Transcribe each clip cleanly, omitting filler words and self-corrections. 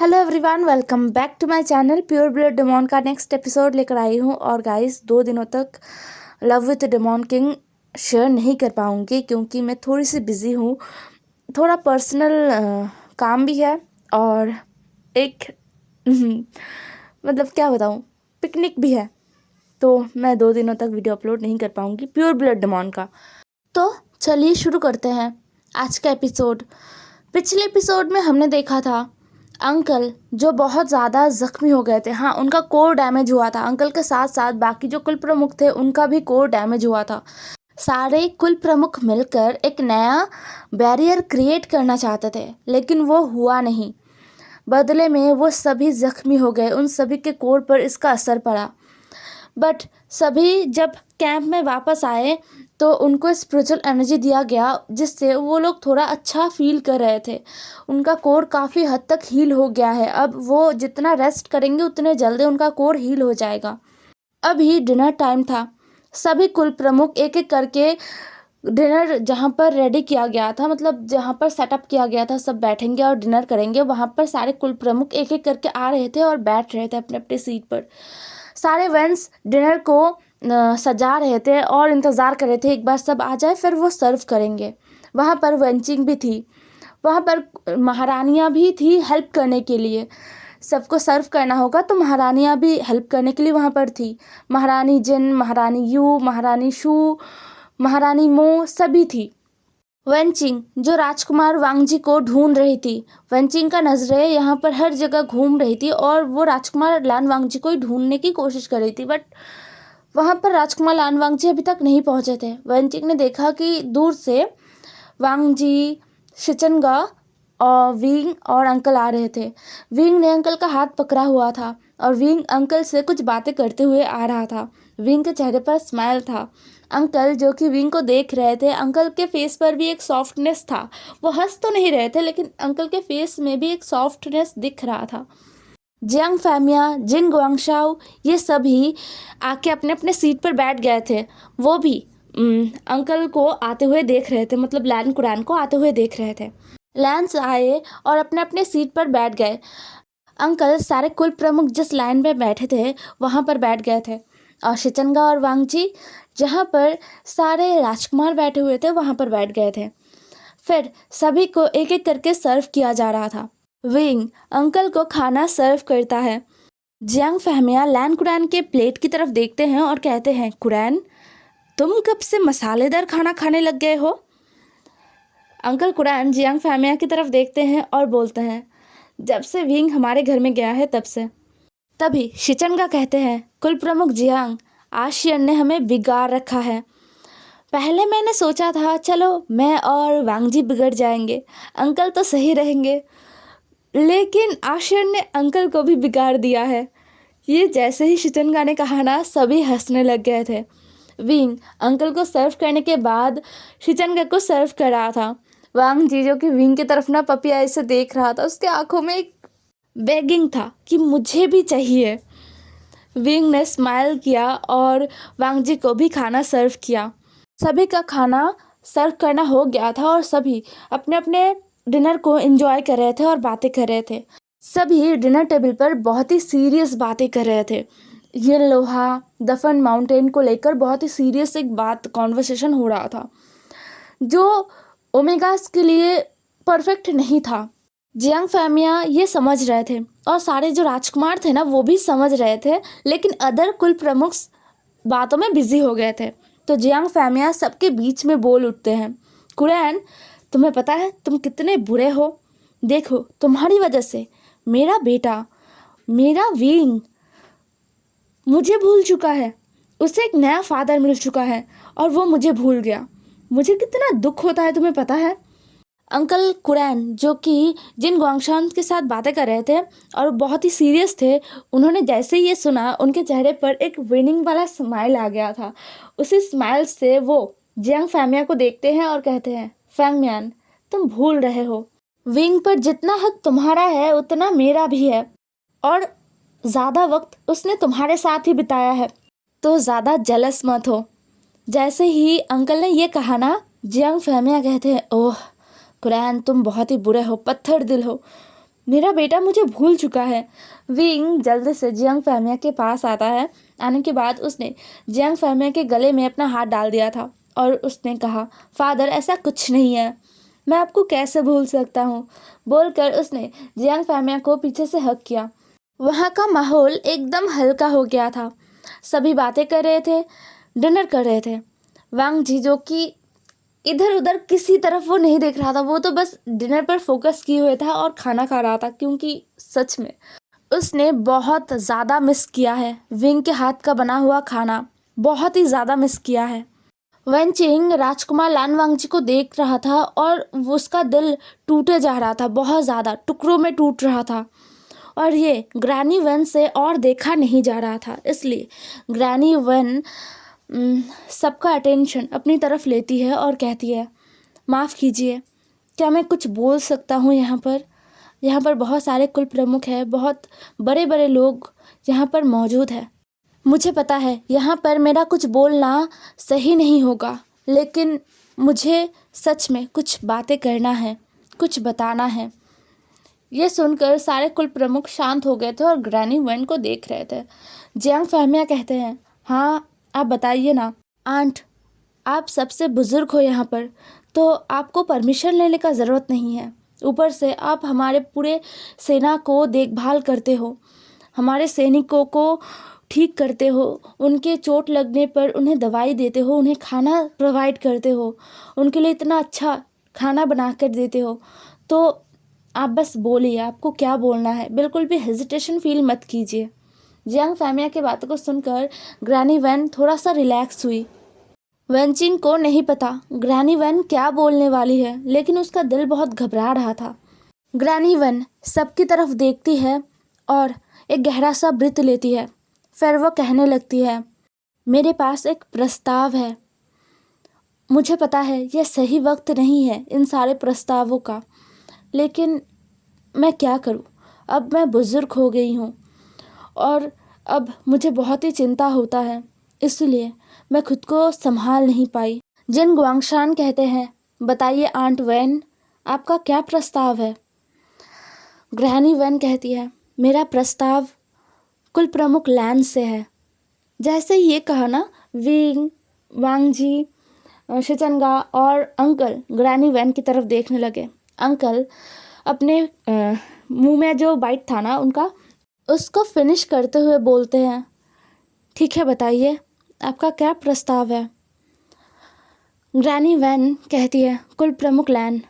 Hello everyone, welcome back to my channel. Pure blood demon का next episode लेकर आई हूँ। और गाइस, 2 दिनों तक love with demon king share नहीं कर पाऊँगी क्योंकि मैं थोड़ी सी बिज़ी हूँ। थोड़ा पर्सनल काम भी है और एक मतलब क्या बताऊँ, पिकनिक भी है। तो मैं 2 दिनों तक वीडियो अपलोड नहीं कर पाऊँगी प्योर ब्लड डेमोन का। तो चलिए शुरू करते हैं आज का एपिसोड। पिछले एपिसोड में हमने देखा था अंकल जो बहुत ज़्यादा ज़ख्मी हो गए थे। हाँ, उनका कोर डैमेज हुआ था। अंकल के साथ साथ बाकी जो कुल प्रमुख थे उनका भी कोर डैमेज हुआ था। सारे कुल प्रमुख मिलकर एक नया बैरियर क्रिएट करना चाहते थे, लेकिन वो हुआ नहीं। बदले में वो सभी ज़ख्मी हो गए, उन सभी के कोर पर इसका असर पड़ा। बट सभी जब कैंप में वापस आए तो उनको स्पिरिचुअल एनर्जी दिया गया, जिससे वो लोग थोड़ा अच्छा फील कर रहे थे। उनका कोर काफ़ी हद तक हील हो गया है। अब वो जितना रेस्ट करेंगे उतने जल्दी उनका कोर हील हो जाएगा। अभी डिनर टाइम था। सभी कुल प्रमुख एक एक करके डिनर जहाँ पर रेडी किया गया था, मतलब जहाँ पर सेटअप किया गया था सब बैठेंगे और डिनर करेंगे, वहाँ पर सारे कुल प्रमुख एक एक करके आ रहे थे और बैठ रहे थे अपने अपने सीट पर। सारे वेंस डिनर को सजा रहे थे और इंतज़ार कर रहे थे एक बार सब आ जाए फिर वो सर्व करेंगे। वहाँ पर वेंचिंग भी थी, वहाँ पर महारानियाँ भी थी हेल्प करने के लिए। सबको सर्व करना होगा तो महारानियाँ भी हेल्प करने के लिए वहाँ पर थी। महारानी जिन, महारानी यू, महारानी शू, महारानी मो सभी थी। वेंचिंग जो राजकुमार वांगजी को ढूंढ रही थी। वेंचिंग का नजरें यहाँ पर हर जगह घूम रही थी और वो राजकुमार लान वांगजी को ही ढूंढने की कोशिश कर रही थी। बट वहाँ पर राजकुमार लान वांगजी अभी तक नहीं पहुँचे थे। वेंचिंग ने देखा कि दूर से वांगजी, शिचनगा और विंग और अंकल आ रहे थे। विंग ने अंकल का हाथ पकड़ा हुआ था और विंग अंकल से कुछ बातें करते हुए आ रहा था। विंग के चेहरे पर स्माइल था। अंकल जो कि विंग को देख रहे थे, अंकल के फेस पर भी एक सॉफ्टनेस था। वो हंस तो नहीं रहे थे, लेकिन अंकल के फेस में भी एक सॉफ्टनेस दिख रहा था। जियांग फैमिया, जिन गुआंगशाओ, ये सभी आके अपने अपने सीट पर बैठ गए थे। वो भी अंकल को आते हुए देख रहे थे, मतलब लैन कुरान को आते हुए देख रहे थे। लैंस आए और अपने अपने सीट पर बैठ गए। अंकल सारे कुल प्रमुख जिस लाइन में बैठे थे वहाँ पर बैठ गए थे और शिचनगा और वांगजी जहाँ पर सारे राजकुमार बैठे हुए थे वहाँ पर बैठ गए थे। फिर सभी को एक एक करके सर्व किया जा रहा था। विंग अंकल को खाना सर्व करता है। जियांग फहमिया लैन कुरैन के प्लेट की तरफ देखते हैं और कहते हैं, कुरैन, तुम कब से मसालेदार खाना खाने लग गए हो? अंकल कुरैन जियांग फहमिया की तरफ देखते हैं और बोलते हैं, जब से विंग हमारे घर में गया है तब से। तभी शिचनगा कहते हैं, कुल प्रमुख जियांग, आशियन ने हमें बिगाड़ रखा है। पहले मैंने सोचा था चलो मैं और वांगजी बिगड़ जाएंगे, अंकल तो सही रहेंगे, लेकिन आशियन ने अंकल को भी बिगाड़ दिया है। ये जैसे ही शिचनगा ने कहा ना, सभी हंसने लग गए थे। विंग अंकल को सर्व करने के बाद शिचनगा को सर्व कर रहा था। वांग जी जो कि विंग की तरफ ना पपी आई से देख रहा था, उसके आंखों में एक बेगिंग था कि मुझे भी चाहिए। विंग ने स्माइल किया और वांग जी को भी खाना सर्व किया। सभी का खाना सर्व करना हो गया था और सभी अपने अपने डिनर को एंजॉय कर रहे थे और बातें कर रहे थे। सभी डिनर टेबल पर बहुत ही सीरियस बातें कर रहे थे। ये लोहा दफन माउंटेन को लेकर बहुत ही सीरियस एक बात कॉन्वर्सेशन हो रहा था जो ओमेगास के लिए परफेक्ट नहीं था। जियांग फैमिया ये समझ रहे थे और सारे जो राजकुमार थे ना वो भी समझ रहे थे, लेकिन अदर कुल प्रमुख बातों में बिजी हो गए थे। तो जियांग फैमिया सबके बीच में बोल उठते हैं, कुरैन, तुम्हें पता है तुम कितने बुरे हो? देखो, तुम्हारी वजह से मेरा बेटा, मेरा विंग मुझे भूल चुका है। उसे एक नया फादर मिल चुका है और वो मुझे भूल गया। मुझे कितना दुख होता है तुम्हें पता है? अंकल कुरैन जो कि जिन गुआंगशान के साथ बातें कर रहे थे और बहुत ही सीरियस थे, उन्होंने जैसे ही ये सुना उनके चेहरे पर एक विनिंग वाला स्माइल आ गया था। उसी स्माइल से वो जियांग फैमिया को देखते हैं और कहते हैं, फैंगमियान, तुम भूल रहे हो, विंग पर जितना हक तुम्हारा है उतना मेरा भी है और ज़्यादा वक्त उसने तुम्हारे साथ ही बिताया है, तो ज़्यादा जेलस मत हो। जैसे ही अंकल ने ये कहा ना, जियांग फहमिया कहते हैं, ओह कुरैन, तुम बहुत ही बुरे हो, पत्थर दिल हो। मेरा बेटा मुझे भूल चुका है। विंग जल्दी से जियांग फैमिया के पास आता है। आने के बाद उसने जियांग फैमिया के गले में अपना हाथ डाल दिया था और उसने कहा, फादर ऐसा कुछ नहीं है, मैं आपको कैसे भूल सकता हूँ, बोलकर उसने जियांग फैमिया को पीछे से हक किया। वहाँ का माहौल एकदम हल्का हो गया था। सभी बातें कर रहे थे, डिनर कर रहे थे। वांग जी जो कि इधर उधर किसी तरफ वो नहीं देख रहा था, वो तो बस डिनर पर फोकस किए हुए था और खाना खा रहा था, क्योंकि सच में उसने बहुत ज़्यादा मिस किया है विंग के हाथ का बना हुआ खाना, बहुत ही ज़्यादा मिस किया है। वेनचिंग राजकुमार लान वांगजी को देख रहा था और उसका दिल टूटे जा रहा था, बहुत ज़्यादा टुकड़ों में टूट रहा था। और ये ग्रैनी वन से और देखा नहीं जा रहा था, इसलिए ग्रैनी वन सबका अटेंशन अपनी तरफ लेती है और कहती है, माफ़ कीजिए, क्या मैं कुछ बोल सकता हूँ? यहाँ पर बहुत सारे कुल प्रमुख हैं, बहुत बड़े बड़े लोग यहाँ पर मौजूद हैं। मुझे पता है यहाँ पर मेरा कुछ बोलना सही नहीं होगा, लेकिन मुझे सच में कुछ बातें करना है, कुछ बताना है। ये सुनकर सारे कुल प्रमुख शांत हो गए थे और ग्रैनी वन को देख रहे थे। जियांग फहमिया कहते हैं, हाँ आप बताइए ना। आंट, आप सबसे बुजुर्ग हो यहाँ पर, तो आपको परमिशन लेने का ज़रूरत नहीं है। ऊपर से आप हमारे पूरे सेना को देखभाल करते हो, हमारे सैनिकों को ठीक करते हो, उनके चोट लगने पर उन्हें दवाई देते हो, उन्हें खाना प्रोवाइड करते हो, उनके लिए इतना अच्छा खाना बना कर देते हो। तो आप बस बोलिए, आपको क्या बोलना है, बिल्कुल भी हेजिटेशन फील मत कीजिए। जियांग फैमिया की बातों को सुनकर ग्रैनी वैन थोड़ा सा रिलैक्स हुई। वेनचिंग को नहीं पता ग्रैनी वैन क्या बोलने वाली है, लेकिन उसका दिल बहुत घबरा रहा था। ग्रैनी वैन सबकी तरफ देखती है और एक गहरा सा ब्रीथ लेती है। फिर वो कहने लगती है, मेरे पास एक प्रस्ताव है। मुझे पता है यह सही वक्त नहीं है इन सारे प्रस्तावों का, लेकिन मैं क्या करूं? अब मैं बुज़ुर्ग हो गई हूं और अब मुझे बहुत ही चिंता होता है, इसलिए मैं खुद को संभाल नहीं पाई। जिन गुआंगशान कहते हैं, बताइए आंट वैन, आपका क्या प्रस्ताव है? ग्रैनी वैन कहती है, मेरा प्रस्ताव कुल प्रमुख लैन से है। जैसे ये कहा ना, विंग, वांगजी, शिचनगा और अंकल ग्रैनी वैन की तरफ देखने लगे। अंकल अपने मुंह में जो बाइट था ना उनका, उसको फिनिश करते हुए बोलते हैं, ठीक है बताइए, आपका क्या प्रस्ताव है? ग्रैनी वैन कहती है, कुल प्रमुख लैन,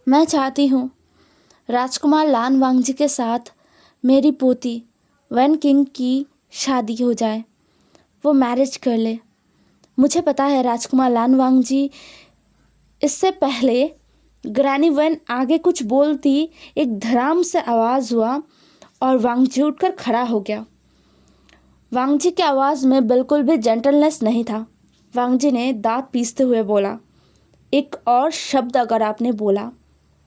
मैं चाहती हूँ राजकुमार लान वांगजी के साथ मेरी पोती वैन किंग की शादी हो जाए, वो मैरिज कर ले। मुझे पता है राजकुमार लान वांगजी, इससे पहले ग्रैनी वैन आगे कुछ बोलती, एक धड़ाम से आवाज़ हुआ और वांगजी उठकर खड़ा हो गया। वांगजी की आवाज़ में बिल्कुल भी जेंटलनेस नहीं था। वांगजी ने दांत पीसते हुए बोला, एक और शब्द अगर आपने बोला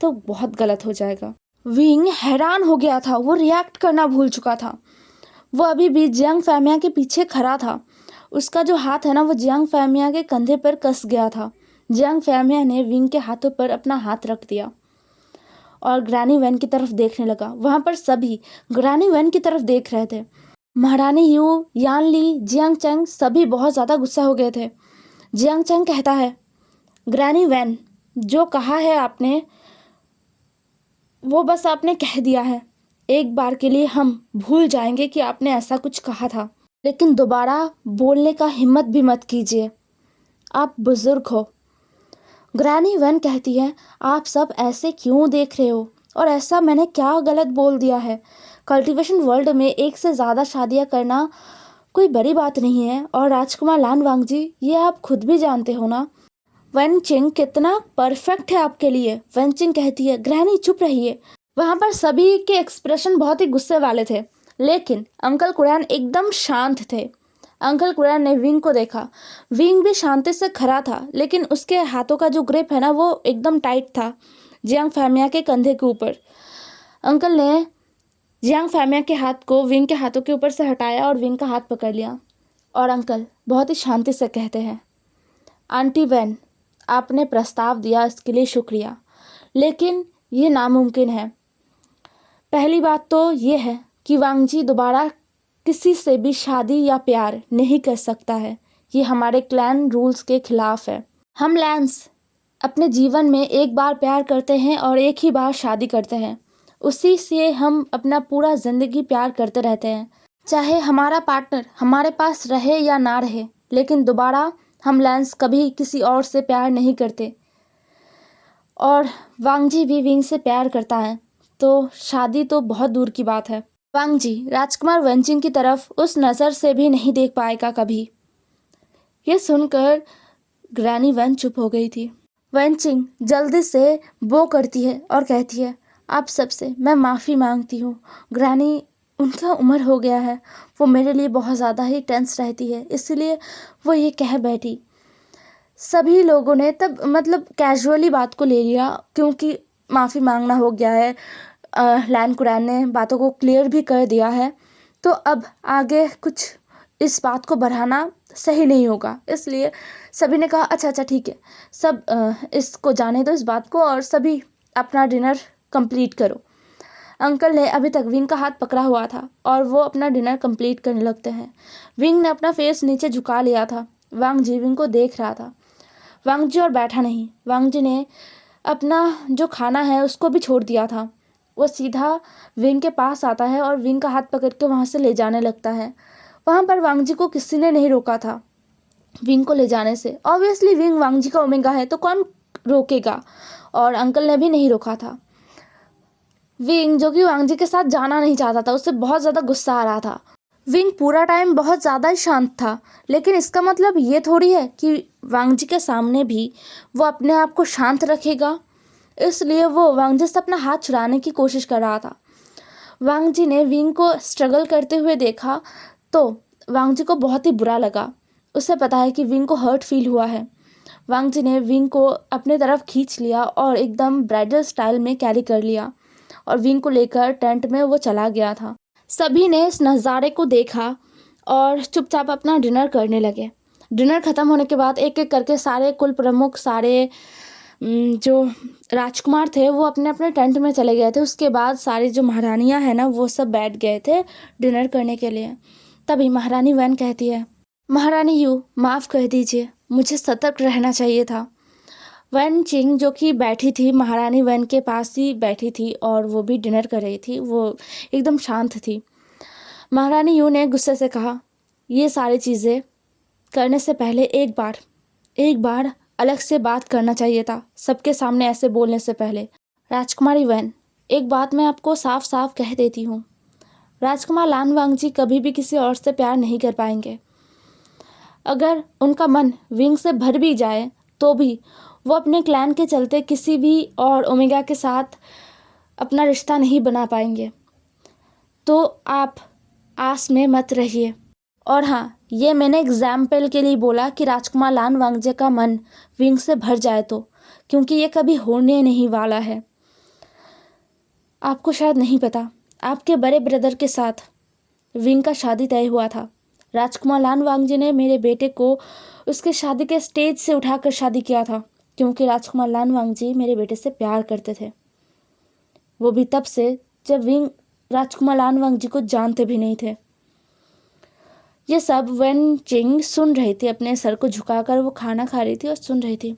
तो बहुत गलत हो जाएगा। विंग हैरान हो गया था, वो रिएक्ट करना भूल चुका था। वो अभी भी जियांग फैमिया के पीछे खड़ा था। उसका जो हाथ है ना, वो जियांग फैमिया के कंधे पर कस गया था। जियांग फैमिया ने विंग के हाथों पर अपना हाथ रख दिया और ग्रैनी वैन की तरफ देखने लगा। वहाँ पर सभी ग्रैनी वैन की तरफ देख रहे थे। महारानी यू, यान ली, जियांग चंग सभी बहुत ज़्यादा गुस्सा हो गए थे। जियांग चंग कहता है, ग्रैनी वैन, जो कहा है आपने वो बस आपने कह दिया है। एक बार के लिए हम भूल जाएंगे कि आपने ऐसा कुछ कहा था, लेकिन दोबारा बोलने का हिम्मत भी मत कीजिए, आप बुजुर्ग हो। ग्रैनी वैन कहती है, आप सब ऐसे क्यों देख रहे हो, और ऐसा मैंने क्या गलत बोल दिया है? कल्टीवेशन वर्ल्ड में एक से ज़्यादा शादियाँ करना कोई बड़ी बात नहीं है, और राजकुमार लान वांगजी, ये आप खुद भी जानते हो ना। वेनचिंग कितना परफेक्ट है आपके लिए। वेनचिंग कहती है, ग्रैनी चुप रहिए। वहाँ पर सभी के एक्सप्रेशन बहुत ही गुस्से वाले थे, लेकिन अंकल कुरैन एकदम शांत थे। अंकल कुरैन ने विंग को देखा। विंग भी शांति से खड़ा था, लेकिन उसके हाथों का जो ग्रिप है ना, वो एकदम टाइट था जियांग फैमिया के कंधे के ऊपर। अंकल ने जियांग फैमिया के हाथ को विंग के हाथों के ऊपर से हटाया और विंग का हाथ पकड़ लिया, और अंकल बहुत ही शांति से कहते हैं, आंटी वैन, आपने प्रस्ताव दिया इसके लिए शुक्रिया, लेकिन ये नामुमकिन है। पहली बात तो ये है कि वांगजी दोबारा किसी से भी शादी या प्यार नहीं कर सकता है। ये हमारे क्लैन रूल्स के खिलाफ है। हम लैंस अपने जीवन में एक बार प्यार करते हैं और एक ही बार शादी करते हैं। उसी से हम अपना पूरा ज़िंदगी प्यार करते रहते हैं, चाहे हमारा पार्टनर हमारे पास रहे या ना रहे। लेकिन दोबारा हम लैंस कभी किसी और से प्यार नहीं करते। और वांगजी भी विंग से प्यार करता है, तो शादी तो बहुत दूर की बात है। वांगजी राजकुमार वेनचिंग की तरफ उस नज़र से भी नहीं देख पाएगा कभी। ये सुनकर ग्रैनी वेन चुप हो गई थी। वेनचिंग जल्दी से वो करती है और कहती है, आप सबसे मैं माफ़ी मांगती हूँ ग्रैनी, उनका उम्र हो गया है, वो मेरे लिए बहुत ज़्यादा ही टेंस रहती है, इसलिए वो ये कह बैठी। सभी लोगों ने तब मतलब कैजुअली बात को ले लिया, क्योंकि माफ़ी मांगना हो गया है। लैन कुरैन ने बातों को क्लियर भी कर दिया है, तो अब आगे कुछ इस बात को बढ़ाना सही नहीं होगा। इसलिए सभी ने कहा अच्छा अच्छा ठीक है, सब इसको जाने दो इस बात को, और सभी अपना डिनर कंप्लीट करो। अंकल ने अभी तक विंग का हाथ पकड़ा हुआ था और वो अपना डिनर कंप्लीट करने लगते हैं। विंग ने अपना फेस नीचे झुका लिया था। वांगजी विंग को देख रहा था। वांगजी और बैठा नहीं। वांगजी ने अपना जो खाना है उसको भी छोड़ दिया था। वो सीधा विंग के पास आता है और विंग का हाथ पकड़ के वहाँ से ले जाने लगता है। वहाँ पर वांगजी को किसी ने नहीं रोका था विंग को ले जाने से। ऑब्वियसली विंग वांगजी का ओमेगा है, तो कौन रोकेगा, और अंकल ने भी नहीं रोका था। विंग जो कि वांगजी के साथ जाना नहीं चाहता था, उससे बहुत ज़्यादा गुस्सा आ रहा था। विंग पूरा टाइम बहुत ज़्यादा ही शांत था, लेकिन इसका मतलब ये थोड़ी है कि वांगजी के सामने भी वो अपने आप को शांत रखेगा। इसलिए वो वांगजी से अपना हाथ छुड़ाने की कोशिश कर रहा था। वांगजी ने विंग को स्ट्रगल करते हुए देखा तो वांगजी को बहुत ही बुरा लगा। उसे पता है कि विंग को हर्ट फील हुआ है। वांगजी ने विंग को अपने तरफ खींच लिया और एकदम ब्राइडल स्टाइल में कैरी कर लिया और विंग को लेकर टेंट में वो चला गया था। सभी ने इस नज़ारे को देखा और चुपचाप अपना डिनर करने लगे। डिनर ख़त्म होने के बाद एक एक करके सारे कुल प्रमुख, सारे जो राजकुमार थे वो अपने अपने टेंट में चले गए थे। उसके बाद सारी जो महारानियां हैं ना, वो सब बैठ गए थे डिनर करने के लिए। तभी महारानी वैन कहती है, महारानी यू माफ़ कर दीजिए, मुझे सतर्क रहना चाहिए था। वैन चिंग जो कि बैठी थी महारानी वैन के पास ही बैठी थी और वो भी डिनर कर रही थी, वो एकदम शांत थी। महारानी यू ने गुस्से से कहा, ये सारी चीज़ें करने से पहले एक बार अलग से बात करना चाहिए था, सबके सामने ऐसे बोलने से पहले। राजकुमारी वैन, एक बात मैं आपको साफ साफ कह देती हूँ, राजकुमार लान वांगजी कभी भी किसी और से प्यार नहीं कर पाएंगे। अगर उनका मन विंग से भर भी जाए तो भी वो अपने क्लैन के चलते किसी भी और ओमेगा के साथ अपना रिश्ता नहीं बना पाएंगे। तो आप आस में मत रहिए। और हाँ, ये मैंने एग्जाम्पल के लिए बोला कि राजकुमार लान वांगजे का मन विंग से भर जाए तो, क्योंकि ये कभी होने नहीं वाला है। आपको शायद नहीं पता, आपके बड़े ब्रदर के साथ विंग का शादी तय हुआ था। राजकुमार लान वांगजे ने मेरे बेटे को उसके शादी के स्टेज से उठाकर शादी किया था, क्योंकि राजकुमार लान वांगजी मेरे बेटे से प्यार करते थे। वो भी तब से जब विंग राजकुमार लान वांगजी को जानते भी नहीं थे। ये सब वेन चिंग सुन रही थी, अपने सर को झुकाकर वो खाना खा रही थी और सुन रही थी।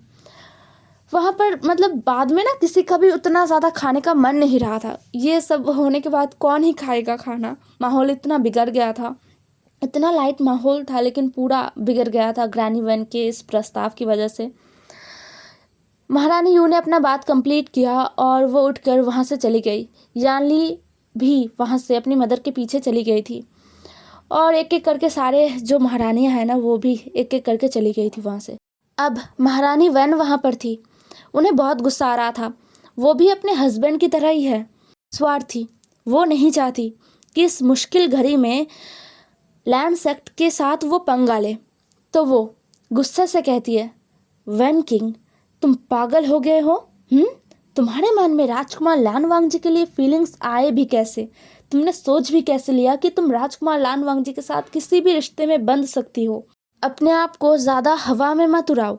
वहाँ पर मतलब बाद में ना किसी का भी उतना ज़्यादा खाने का मन नहीं रहा था। ये सब होने के बाद कौन ही खाएगा खाना। माहौल इतना बिगड़ गया था, इतना लाइट माहौल था, लेकिन पूरा बिगड़ गया था ग्रैनी वेन के इस प्रस्ताव की वजह से। महारानी यू ने अपना बात कंप्लीट किया और वो उठकर वहाँ से चली गई। यानली भी वहाँ से अपनी मदर के पीछे चली गई थी और एक एक करके सारे जो महारानियाँ हैं ना, वो भी एक एक करके चली गई थी वहाँ से। अब महारानी वैन वहाँ पर थी। उन्हें बहुत गुस्सा आ रहा था। वो भी अपने हस्बैंड की तरह ही है, स्वार्थी। वो नहीं चाहती कि इस मुश्किल घड़ी में लैंड सेक्ट के साथ वो पंगा ले। तो वो गुस्से से कहती है, वैन किंग, तुम पागल हो गए हो? तुम्हारे मन में राजकुमार लान वांगजी के लिए फीलिंग्स आए भी कैसे? तुमने सोच भी कैसे लिया कि तुम राजकुमार लान वांगजी के साथ किसी भी रिश्ते में बंध सकती हो? अपने आप को ज़्यादा हवा में मत उड़ाओ।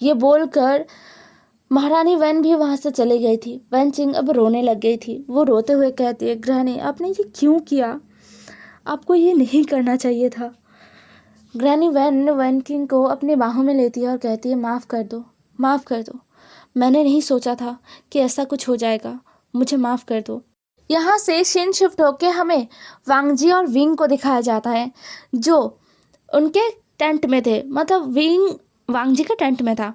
ये बोलकर महारानी वैन भी वहाँ से चली गई थी। वैन चिंग अब रोने लग गई थी। वो रोते हुए कहती है, ग्रैनी आपने ये क्यों किया, आपको ये नहीं करना चाहिए था। ग्रैनी वैन किंग को अपनी बाहों में लेती है और कहती है, माफ़ कर दो, माफ़ कर दो, मैंने नहीं सोचा था कि ऐसा कुछ हो जाएगा, मुझे माफ़ कर दो। यहाँ से सीन शिफ्ट होके हमें वांगजी और विंग को दिखाया जाता है, जो उनके टेंट में थे। मतलब विंग वांगजी का टेंट में था।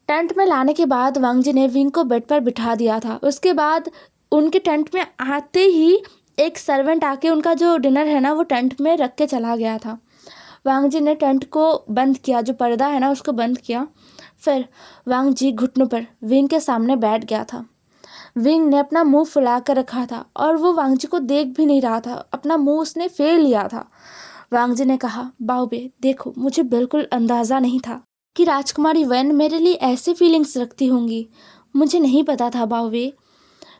टेंट में लाने के बाद वांगजी ने विंग को बेड पर बिठा दिया था। उसके बाद उनके टेंट में आते ही एक सर्वेंट आके उनका जो डिनर है ना वो टेंट में रख के चला गया था। वांगजी ने टेंट को बंद किया, जो पर्दा है ना उसको बंद किया। फिर वांगजी घुटनों पर विंग के सामने बैठ गया था। विंग ने अपना मुंह फुला कर रखा था और वो वांगजी को देख भी नहीं रहा था, अपना मुंह उसने फेर लिया था। वांगजी ने कहा, बाओबे देखो, मुझे बिल्कुल अंदाज़ा नहीं था कि राजकुमारी वैन मेरे लिए ऐसे फीलिंग्स रखती होंगी, मुझे नहीं पता था बाओबे।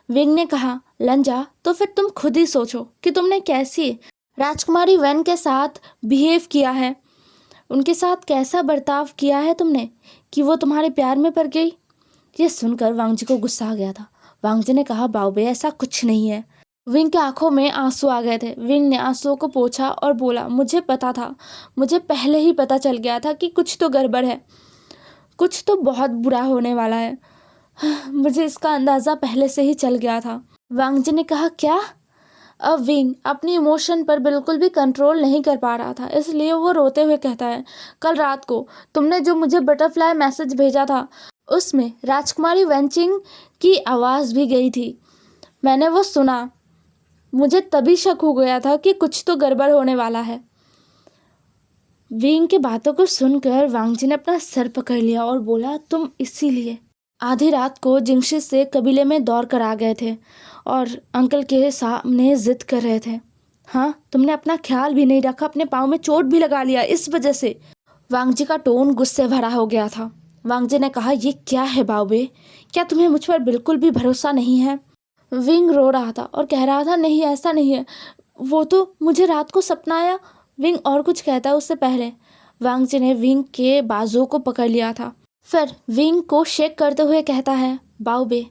विंग ने कहा, लंजा तो फिर तुम खुद ही सोचो कि तुमने कैसी राजकुमारी वैन के साथ बिहेव किया है, उनके साथ कैसा बर्ताव किया है तुमने कि वो तुम्हारे प्यार में पड़ गई। ये सुनकर वांगजी को गुस्सा आ गया था। वांगजी ने कहा, बाओबे ऐसा कुछ नहीं है। विंग के आंखों में आंसू आ गए थे। विंग ने आंसुओं को पोंछा और बोला, मुझे पता था, मुझे पहले ही पता चल गया था कि कुछ तो गड़बड़ है, कुछ तो बहुत बुरा होने वाला है। मुझे इसका अंदाज़ा पहले से ही चल गया था। वांगजी ने कहा, क्या? अब विंग अपनी इमोशन पर बिल्कुल भी कंट्रोल नहीं कर पा रहा था, इसलिए वो रोते हुए कहता है, कल रात को तुमने जो मुझे बटरफ्लाई मैसेज भेजा था उसमें राजकुमारी वेंचिंग की आवाज़ भी गई थी। मैंने वो सुना, मुझे तभी शक हो गया था कि कुछ तो गड़बड़ होने वाला है। विंग की बातों को सुनकर वांगजी ने अपना सर पकड़ लिया और बोला, तुम इसीलिए आधी रात को जिंगशी से कबीले में दौड़ कर आ गए थे और अंकल के सामने जिद कर रहे थे। हाँ, तुमने अपना ख्याल भी नहीं रखा, अपने पाँव में चोट भी लगा लिया इस वजह से। वांगजी का टोन गुस्से भरा हो गया था। वांगजी ने कहा, ये क्या है बाओबे, क्या तुम्हें मुझ पर बिल्कुल भी भरोसा नहीं है? विंग रो रहा था और कह रहा था, नहीं ऐसा नहीं है, वो तो मुझे रात को सपना आया। विंग और कुछ कहता उससे पहले वांगजी ने विंग के बाजुओं को पकड़ लिया था। फिर विंग को शेक करते हुए कहता है, बाओबे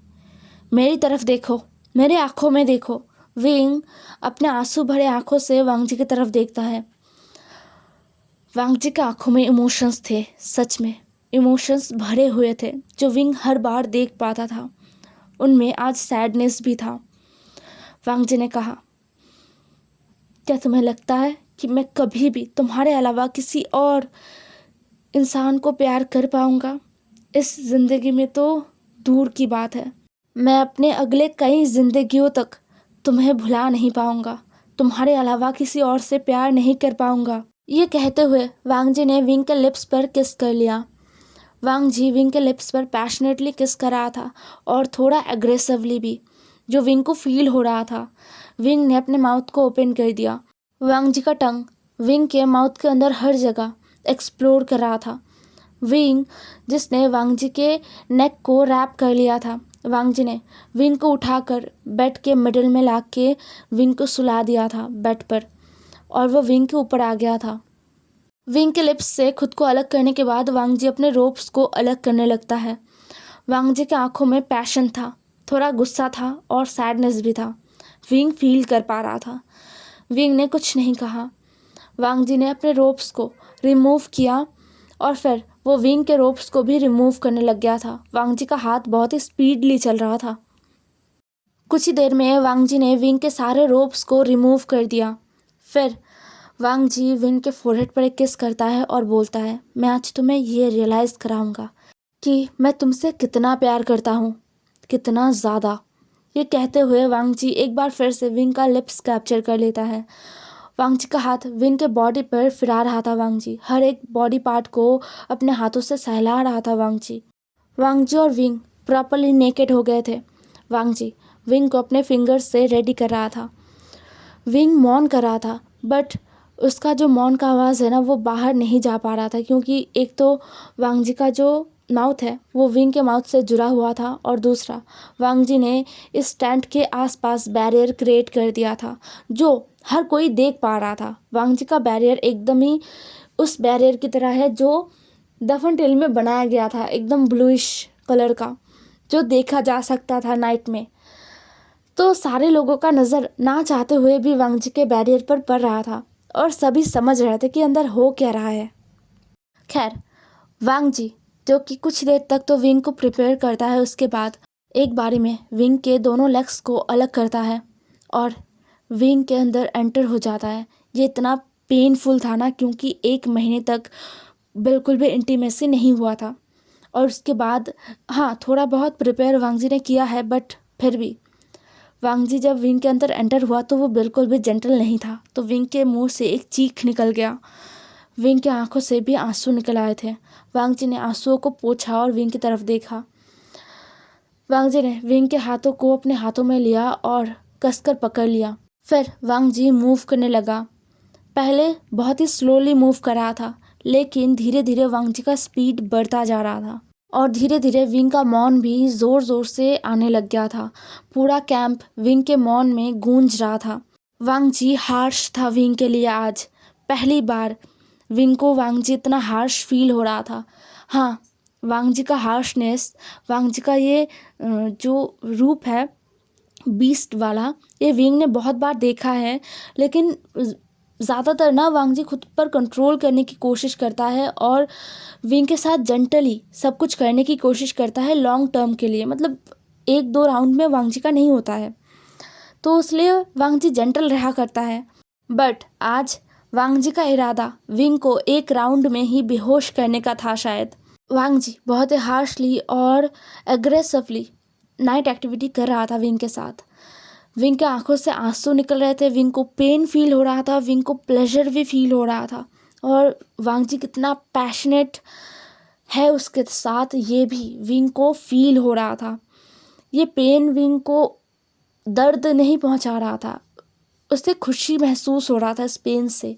मेरी तरफ देखो, मेरे आँखों में देखो। विंग अपने आंसू भरे आँखों से वांगजी की तरफ देखता है। वांगजी के आँखों में इमोशंस थे, सच में इमोशंस भरे हुए थे जो विंग हर बार देख पाता था। उनमें आज सैडनेस भी था। वांगजी ने कहा, क्या तुम्हें लगता है कि मैं कभी भी तुम्हारे अलावा किसी और इंसान को प्यार कर पाऊँगा? इस ज़िंदगी में तो दूर की बात है, मैं अपने अगले कई ज़िंदगियों तक तुम्हें भुला नहीं पाऊँगा, तुम्हारे अलावा किसी और से प्यार नहीं कर पाऊँगा। ये कहते हुए वांगजी ने विंग के लिप्स पर किस कर लिया। वांगजी विंग के लिप्स पर पैशनेटली किस कर रहा था और थोड़ा एग्रेसिवली भी, जो विंग को फील हो रहा था। विंग ने अपने माउथ को ओपन कर दिया। वांगजी का टंग विंग के माउथ के अंदर हर जगह एक्सप्लोर कर रहा था। विंग जिसने वांगजी के नेक को रैप कर लिया था। वांगजी ने विंग को उठाकर बेड के मिडिल में ला के विंग को सुला दिया था बेड पर, और वो विंग के ऊपर आ गया था। विंग के लिप्स से खुद को अलग करने के बाद वांगजी अपने रोप्स को अलग करने लगता है। वांगजी के आंखों में पैशन था, थोड़ा गुस्सा था और सैडनेस भी था। विंग फील कर पा रहा था। विंग ने कुछ नहीं कहा। वांगजी ने अपने रोप्स को रिमूव किया और फिर वो विंग के रोप्स को भी रिमूव करने लग गया था। वांगजी का हाथ बहुत ही स्पीडली चल रहा था। कुछ ही देर में वांगजी ने विंग के सारे रोप्स को रिमूव कर दिया। फिर वांगजी विंग के फोरहेड पर एक किस करता है और बोलता है, मैं आज तुम्हें ये रियलाइज़ कराऊंगा कि मैं तुमसे कितना प्यार करता हूँ, कितना ज़्यादा। ये कहते हुए वांगजी एक बार फिर से विंग का लिप्स कैप्चर कर लेता है। वांगजी का हाथ विंग के बॉडी पर फिरा रहा था। वांगजी हर एक बॉडी पार्ट को अपने हाथों से सहला रहा था। वांगजी और विंग प्रॉपरली नेकेड हो गए थे। वांगजी विंग को अपने फिंगर्स से रेडी कर रहा था। विंग मौन कर रहा था, बट उसका जो मौन का आवाज़ है ना वो बाहर नहीं जा पा रहा था, क्योंकि एक तो वांगजी का जो माउथ है वो विंग के माउथ से जुड़ा हुआ था और दूसरा वांगजी ने इस टेंट के आसपास बैरियर क्रिएट कर दिया था जो हर कोई देख पा रहा था। वांगजी का बैरियर एकदम ही उस बैरियर की तरह है जो दफन टेल में बनाया गया था, एकदम ब्लूइश कलर का जो देखा जा सकता था नाइट में। तो सारे लोगों का नज़र ना चाहते हुए भी वांग जी के बैरियर पर पड़ रहा था और सभी समझ रहे थे कि अंदर हो क्या रहा है। खैर, वांग जी जो कि कुछ देर तक तो विंग को प्रिपेयर करता है, उसके बाद एक बारी में विंग के दोनों लेग्स को अलग करता है और विंग के अंदर एंटर हो जाता है। ये इतना पेनफुल था ना, क्योंकि 1 महीने तक बिल्कुल भी इंटीमेसी नहीं हुआ था। और उसके बाद हाँ, थोड़ा बहुत प्रिपेयर वांग जी ने किया है, बट फिर भी वांग जी जब विंग के अंदर एंटर हुआ तो वो बिल्कुल भी जेंटल नहीं था। तो विंग के मुंह से एक चीख निकल गया, विंग की आंखों से भी आंसू निकल आए थे। वांग जी ने आंसुओं को पोंछा और विंग की तरफ देखा। वांग जी ने विंग के हाथों को अपने हाथों में लिया और कसकर पकड़ लिया। फिर वांग जी मूव करने लगा। पहले बहुत ही स्लोली मूव कर रहा था, लेकिन धीरे धीरे वांग जी का स्पीड बढ़ता जा रहा था और धीरे धीरे विंग का मौन भी ज़ोर ज़ोर से आने लग गया था। पूरा कैंप विंग के मौन में गूंज रहा था। वांग जी हार्श था विंग के लिए आज। पहली बार विंग को वांग जी इतना हार्श फील हो रहा था। हाँ, वांग जी का हार्शनेस, वांग जी का ये जो रूप है बीस्ट वाला, ये विंग ने बहुत बार देखा है, लेकिन ज़्यादातर ना वांग जी खुद पर कंट्रोल करने की कोशिश करता है और विंग के साथ जेंटली सब कुछ करने की कोशिश करता है लॉन्ग टर्म के लिए। मतलब 1-2 राउंड में वांग जी का नहीं होता है, तो इसलिए वांग जी जेंटल रहा करता है। बट आज वांग जी का इरादा विंग को 1 राउंड में ही बेहोश करने का था शायद। वांग जी बहुत ही हार्शली और एग्रेसिवली नाइट एक्टिविटी कर रहा था विंग के साथ। विंग के आंखों से आंसू निकल रहे थे, विंग को पेन फील हो रहा था, विंग को प्लेजर भी फील हो रहा था। और वांग जी कितना पैशनेट है उसके साथ ये भी विंग को फील हो रहा था। ये पेन विंग को दर्द नहीं पहुंचा रहा था, उसे खुशी महसूस हो रहा था इस पेन से।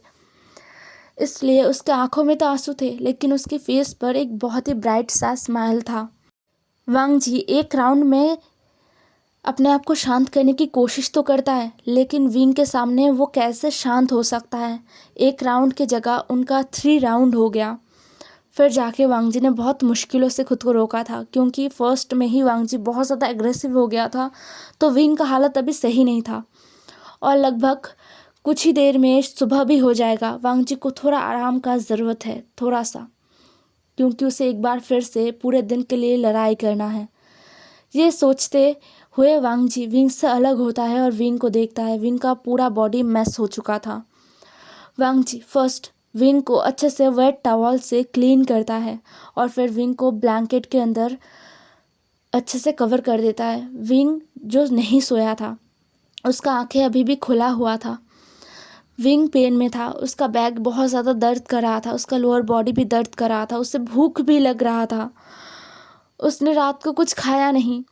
इसलिए उसके आंखों में तो आंसू थे, लेकिन उसके फेस पर एक बहुत ही ब्राइट सा स्माइल था। वांग जी 1 राउंड में अपने आप को शांत करने की कोशिश तो करता है, लेकिन विंग के सामने वो कैसे शांत हो सकता है। 1 राउंड की जगह उनका 3 राउंड हो गया। फिर जाके वांग जी ने बहुत मुश्किलों से खुद को रोका था, क्योंकि फर्स्ट में ही वांग जी बहुत ज़्यादा एग्रेसिव हो गया था, तो विंग का हालत अभी सही नहीं था और लगभग कुछ ही देर में सुबह भी हो जाएगा। वांग जी को थोड़ा आराम का ज़रूरत है, थोड़ा सा, क्योंकि उसे एक बार फिर से पूरे दिन के लिए लड़ाई करना है। ये सोचते हुए वांग जी विंग से अलग होता है और विंग को देखता है। विंग का पूरा बॉडी मैस हो चुका था। वांग जी फर्स्ट विंग को अच्छे से वेट टॉवल से क्लीन करता है और फिर विंग को ब्लैंकेट के अंदर अच्छे से कवर कर देता है। विंग जो नहीं सोया था, उसका आंखें अभी भी खुला हुआ था। विंग पेन में था, उसका बैक बहुत ज़्यादा दर्द कर रहा था, उसका लोअर बॉडी भी दर्द कर रहा था, उसे भूख भी लग रहा था। उसने रात को कुछ खाया नहीं।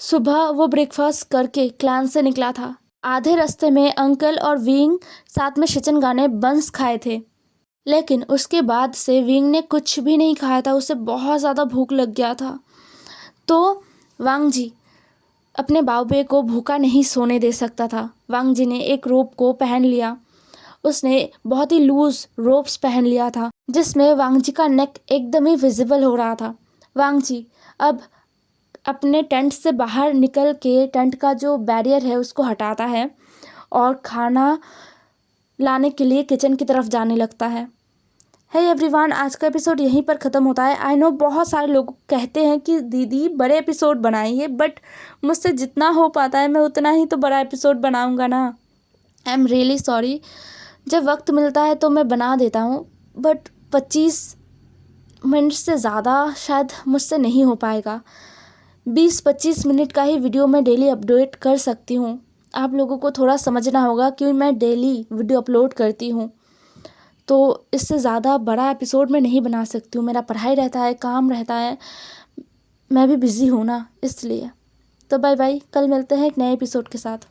सुबह वो ब्रेकफास्ट करके क्लान से निकला था। आधे रास्ते में अंकल और विंग साथ में शिचनगाने बंस खाए थे, लेकिन उसके बाद से विंग ने कुछ भी नहीं खाया था। उसे बहुत ज़्यादा भूख लग गया था। तो वांग जी अपने बाबे को भूखा नहीं सोने दे सकता था। वांग जी ने एक रोप को पहन लिया। उसने बहुत ही लूज रोप्स पहन लिया था, जिसमें वांग जी का नेक एकदम ही विजिबल हो रहा था। वांग जी अब अपने टेंट से बाहर निकल के टेंट का जो बैरियर है उसको हटाता है और खाना लाने के लिए किचन की तरफ जाने लगता है। हे एवरीवन, आज का एपिसोड यहीं पर ख़त्म होता है। आई नो बहुत सारे लोग कहते हैं कि दीदी बड़े एपिसोड बनाइए, बट मुझसे जितना हो पाता है मैं उतना ही तो बड़ा एपिसोड बनाऊंगा ना। I am really sorry. जब वक्त मिलता है तो मैं बना देता हूँ, बट 25 मिनट से ज़्यादा शायद मुझसे नहीं हो पाएगा। 20-25 मिनट का ही वीडियो मैं डेली अपडेट कर सकती हूँ। आप लोगों को थोड़ा समझना होगा कि मैं डेली वीडियो अपलोड करती हूँ, तो इससे ज़्यादा बड़ा एपिसोड मैं नहीं बना सकती हूँ। मेरा पढ़ाई रहता है, काम रहता है, मैं भी बिज़ी हूँ ना, इसलिए। तो बाय बाय, कल मिलते हैं एक नए एपिसोड के साथ।